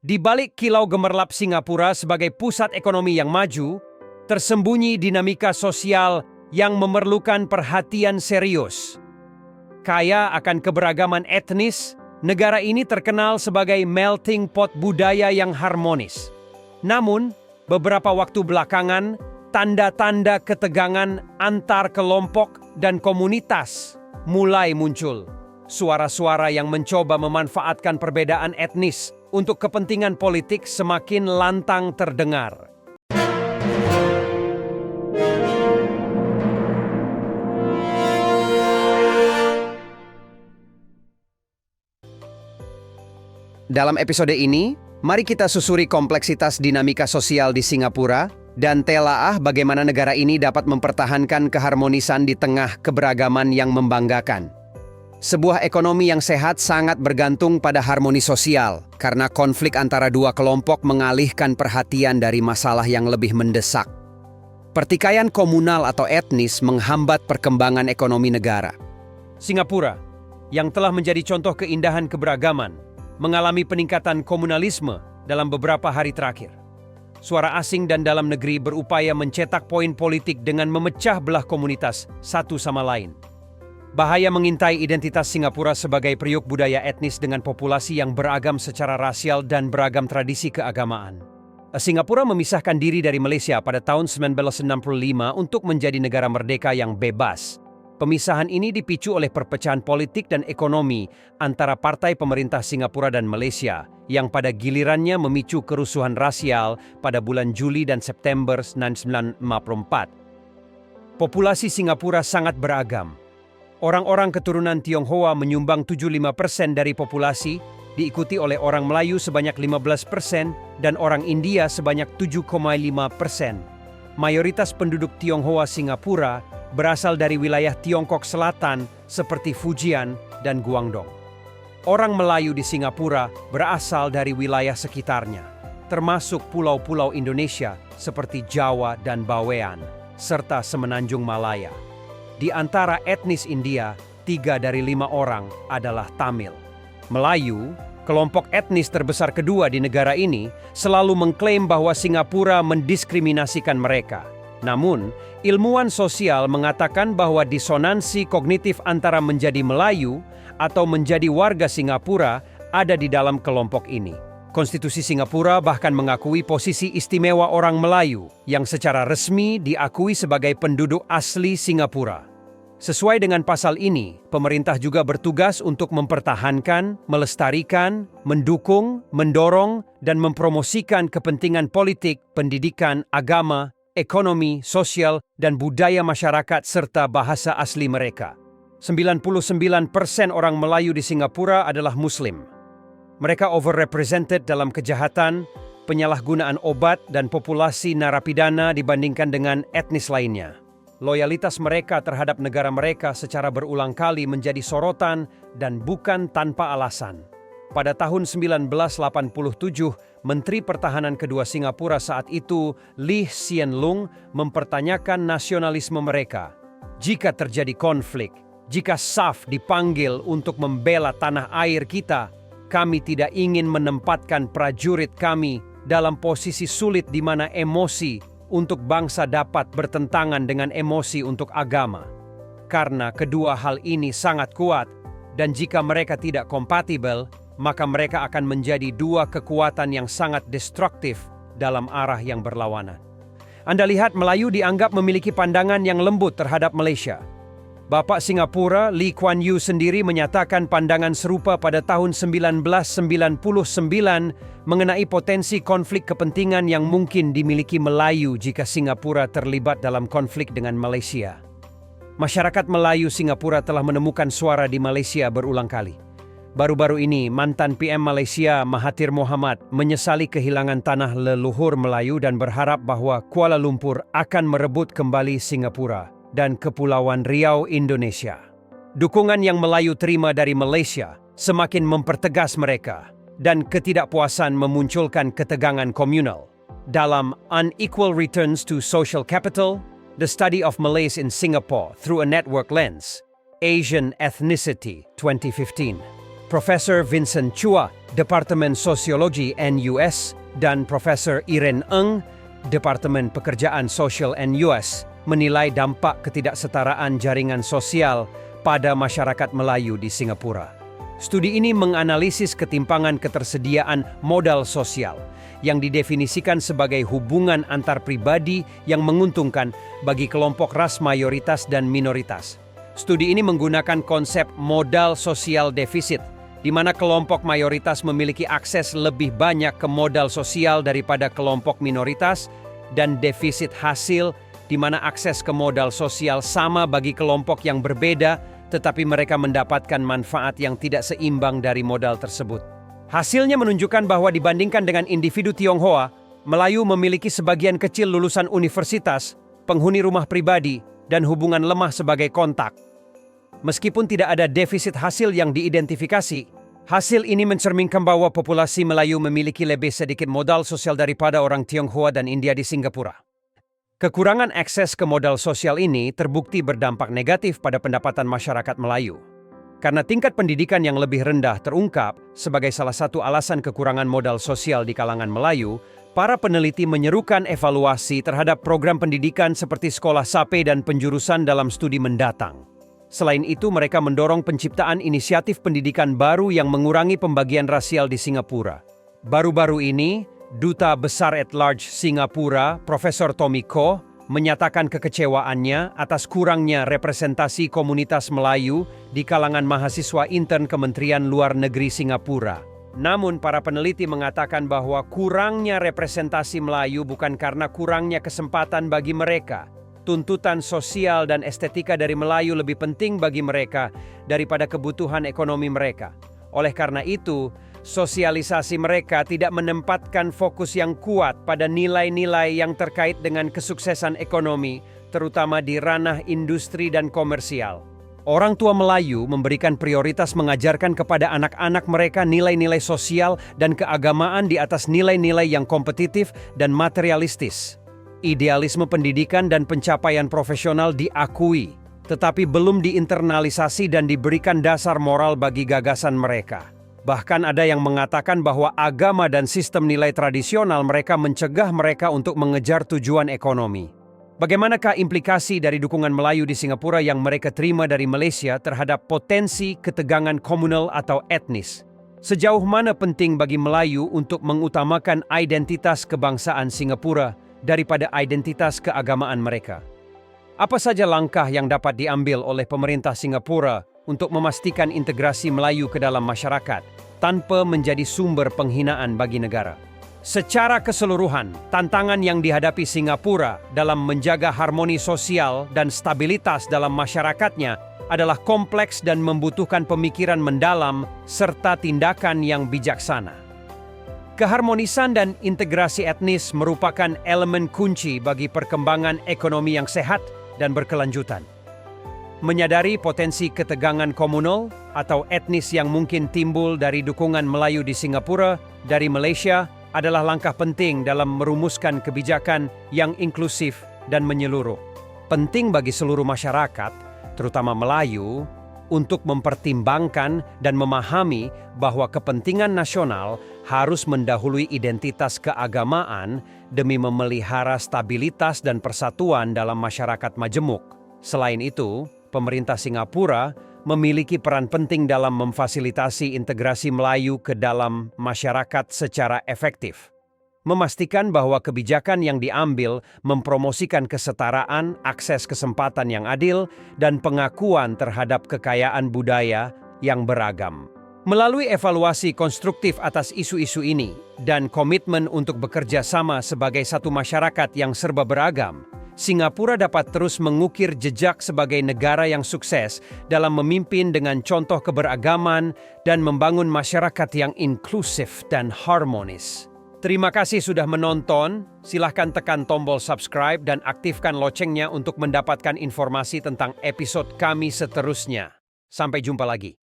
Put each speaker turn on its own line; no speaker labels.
Di balik kilau gemerlap Singapura sebagai pusat ekonomi yang maju, tersembunyi dinamika sosial yang memerlukan perhatian serius. Kaya akan keberagaman etnis, negara ini terkenal sebagai melting pot budaya yang harmonis. Namun, beberapa waktu belakangan, tanda-tanda ketegangan antar kelompok dan komunitas mulai muncul. Suara-suara yang mencoba memanfaatkan perbedaan etnis untuk kepentingan politik semakin lantang terdengar.
Dalam episode ini, mari kita susuri kompleksitas dinamika sosial di Singapura dan telaah bagaimana negara ini dapat mempertahankan keharmonisan di tengah keberagaman yang membanggakan. Sebuah ekonomi yang sehat sangat bergantung pada harmoni sosial, karena konflik antara dua kelompok mengalihkan perhatian dari masalah yang lebih mendesak. Pertikaian komunal atau etnis menghambat perkembangan ekonomi negara.
Singapura, yang telah menjadi contoh keindahan keberagaman, mengalami peningkatan komunalisme dalam beberapa hari terakhir. Suara asing dan dalam negeri berupaya mencetak poin politik dengan memecah belah komunitas satu sama lain. Bahaya mengintai identitas Singapura sebagai periuk budaya etnis dengan populasi yang beragam secara rasial dan beragam tradisi keagamaan. Singapura memisahkan diri dari Malaysia pada tahun 1965 untuk menjadi negara merdeka yang bebas. Pemisahan ini dipicu oleh perpecahan politik dan ekonomi antara partai pemerintah Singapura dan Malaysia, yang pada gilirannya memicu kerusuhan rasial pada bulan Juli dan September 1954. Populasi Singapura sangat beragam. Orang-orang keturunan Tionghoa menyumbang 75% dari populasi, diikuti oleh orang Melayu sebanyak 15% dan orang India sebanyak 7,5%. Mayoritas penduduk Tionghoa Singapura berasal dari wilayah Tiongkok Selatan seperti Fujian dan Guangdong. Orang Melayu di Singapura berasal dari wilayah sekitarnya, termasuk pulau-pulau Indonesia seperti Jawa dan Bawean, serta Semenanjung Malaya. Di antara etnis India, 3 dari 5 orang adalah Tamil. Melayu, kelompok etnis terbesar kedua di negara ini, selalu mengklaim bahwa Singapura mendiskriminasikan mereka. Namun, ilmuwan sosial mengatakan bahwa disonansi kognitif antara menjadi Melayu atau menjadi warga Singapura ada di dalam kelompok ini. Konstitusi Singapura bahkan mengakui posisi istimewa orang Melayu yang secara resmi diakui sebagai penduduk asli Singapura. Sesuai dengan pasal ini, pemerintah juga bertugas untuk mempertahankan, melestarikan, mendukung, mendorong, dan mempromosikan kepentingan politik, pendidikan, agama, ekonomi, sosial, dan budaya masyarakat serta bahasa asli mereka. 99% orang Melayu di Singapura adalah Muslim. Mereka overrepresented dalam kejahatan, penyalahgunaan obat, dan populasi narapidana dibandingkan dengan etnis lainnya. Loyalitas mereka terhadap negara mereka secara berulang kali menjadi sorotan dan bukan tanpa alasan. Pada tahun 1987, Menteri Pertahanan kedua Singapura saat itu, Lee Hsien Loong, mempertanyakan nasionalisme mereka. Jika terjadi konflik, jika SAF dipanggil untuk membela tanah air kita, kami tidak ingin menempatkan prajurit kami dalam posisi sulit di mana emosi untuk bangsa dapat bertentangan dengan emosi untuk agama. Karena kedua hal ini sangat kuat, dan jika mereka tidak kompatibel, maka mereka akan menjadi dua kekuatan yang sangat destruktif dalam arah yang berlawanan. Anda lihat, Melayu dianggap memiliki pandangan yang lembut terhadap Malaysia. Bapak Singapura, Lee Kuan Yew sendiri menyatakan pandangan serupa pada tahun 1999 mengenai potensi konflik kepentingan yang mungkin dimiliki Melayu jika Singapura terlibat dalam konflik dengan Malaysia. Masyarakat Melayu Singapura telah menemukan suara di Malaysia berulang kali. Baru-baru ini, mantan PM Malaysia Mahathir Mohamad menyesali kehilangan tanah leluhur Melayu dan berharap bahwa Kuala Lumpur akan merebut kembali Singapura dan Kepulauan Riau, Indonesia. Dukungan yang Melayu terima dari Malaysia semakin mempertegas mereka, dan ketidakpuasan memunculkan ketegangan komunal. Dalam Unequal Returns to Social Capital, The Study of Malays in Singapore Through a Network Lens, Asian Ethnicity 2015, Profesor Vincent Chua, Departemen Sosiologi NUS, dan Profesor Irene Ng, Departemen Pekerjaan Sosial NUS, menilai dampak ketidaksetaraan jaringan sosial pada masyarakat Melayu di Singapura. Studi ini menganalisis ketimpangan ketersediaan modal sosial yang didefinisikan sebagai hubungan antar pribadi yang menguntungkan bagi kelompok ras mayoritas dan minoritas. Studi ini menggunakan konsep modal sosial defisit, di mana kelompok mayoritas memiliki akses lebih banyak ke modal sosial daripada kelompok minoritas, dan defisit hasil, di mana akses ke modal sosial sama bagi kelompok yang berbeda, tetapi mereka mendapatkan manfaat yang tidak seimbang dari modal tersebut. Hasilnya menunjukkan bahwa dibandingkan dengan individu Tionghoa, Melayu memiliki sebagian kecil lulusan universitas, penghuni rumah pribadi, dan hubungan lemah sebagai kontak. Meskipun tidak ada defisit hasil yang diidentifikasi, hasil ini mencerminkan bahwa populasi Melayu memiliki lebih sedikit modal sosial daripada orang Tionghoa dan India di Singapura. Kekurangan akses ke modal sosial ini terbukti berdampak negatif pada pendapatan masyarakat Melayu. Karena tingkat pendidikan yang lebih rendah terungkap sebagai salah satu alasan kekurangan modal sosial di kalangan Melayu, para peneliti menyerukan evaluasi terhadap program pendidikan seperti sekolah SAPE dan penjurusan dalam studi mendatang. Selain itu, mereka mendorong penciptaan inisiatif pendidikan baru yang mengurangi pembagian rasial di Singapura. Baru-baru ini, Duta Besar at Large Singapura, Profesor Tommy Koh, menyatakan kekecewaannya atas kurangnya representasi komunitas Melayu di kalangan mahasiswa intern Kementerian Luar Negeri Singapura. Namun, para peneliti mengatakan bahwa kurangnya representasi Melayu bukan karena kurangnya kesempatan bagi mereka. Tuntutan sosial dan estetika dari Melayu lebih penting bagi mereka daripada kebutuhan ekonomi mereka. Oleh karena itu, sosialisasi mereka tidak menempatkan fokus yang kuat pada nilai-nilai yang terkait dengan kesuksesan ekonomi, terutama di ranah industri dan komersial. Orang tua Melayu memberikan prioritas mengajarkan kepada anak-anak mereka nilai-nilai sosial dan keagamaan di atas nilai-nilai yang kompetitif dan materialistis. Idealisme pendidikan dan pencapaian profesional diakui, tetapi belum diinternalisasi dan diberikan dasar moral bagi gagasan mereka. Bahkan ada yang mengatakan bahwa agama dan sistem nilai tradisional mereka mencegah mereka untuk mengejar tujuan ekonomi. Bagaimanakah implikasi dari dukungan Melayu di Singapura yang mereka terima dari Malaysia terhadap potensi ketegangan komunal atau etnis? Sejauh mana penting bagi Melayu untuk mengutamakan identitas kebangsaan Singapura daripada identitas keagamaan mereka? Apa saja langkah yang dapat diambil oleh pemerintah Singapura untuk memastikan integrasi Melayu ke dalam masyarakat tanpa menjadi sumber penghinaan bagi negara? Secara keseluruhan, tantangan yang dihadapi Singapura dalam menjaga harmoni sosial dan stabilitas dalam masyarakatnya adalah kompleks dan membutuhkan pemikiran mendalam serta tindakan yang bijaksana. Keharmonisan dan integrasi etnis merupakan elemen kunci bagi perkembangan ekonomi yang sehat dan berkelanjutan. Menyadari potensi ketegangan komunal atau etnis yang mungkin timbul dari dukungan Melayu di Singapura dari Malaysia adalah langkah penting dalam merumuskan kebijakan yang inklusif dan menyeluruh. Penting bagi seluruh masyarakat, terutama Melayu, untuk mempertimbangkan dan memahami bahwa kepentingan nasional harus mendahului identitas keagamaan demi memelihara stabilitas dan persatuan dalam masyarakat majemuk. Selain itu, pemerintah Singapura memiliki peran penting dalam memfasilitasi integrasi Melayu ke dalam masyarakat secara efektif. Memastikan bahwa kebijakan yang diambil mempromosikan kesetaraan, akses kesempatan yang adil, dan pengakuan terhadap kekayaan budaya yang beragam. Melalui evaluasi konstruktif atas isu-isu ini dan komitmen untuk bekerja sama sebagai satu masyarakat yang serba beragam, Singapura dapat terus mengukir jejak sebagai negara yang sukses dalam memimpin dengan contoh keberagaman dan membangun masyarakat yang inklusif dan harmonis. Terima kasih sudah menonton. Silahkan tekan tombol subscribe dan aktifkan loncengnya untuk mendapatkan informasi tentang episode kami seterusnya. Sampai jumpa lagi.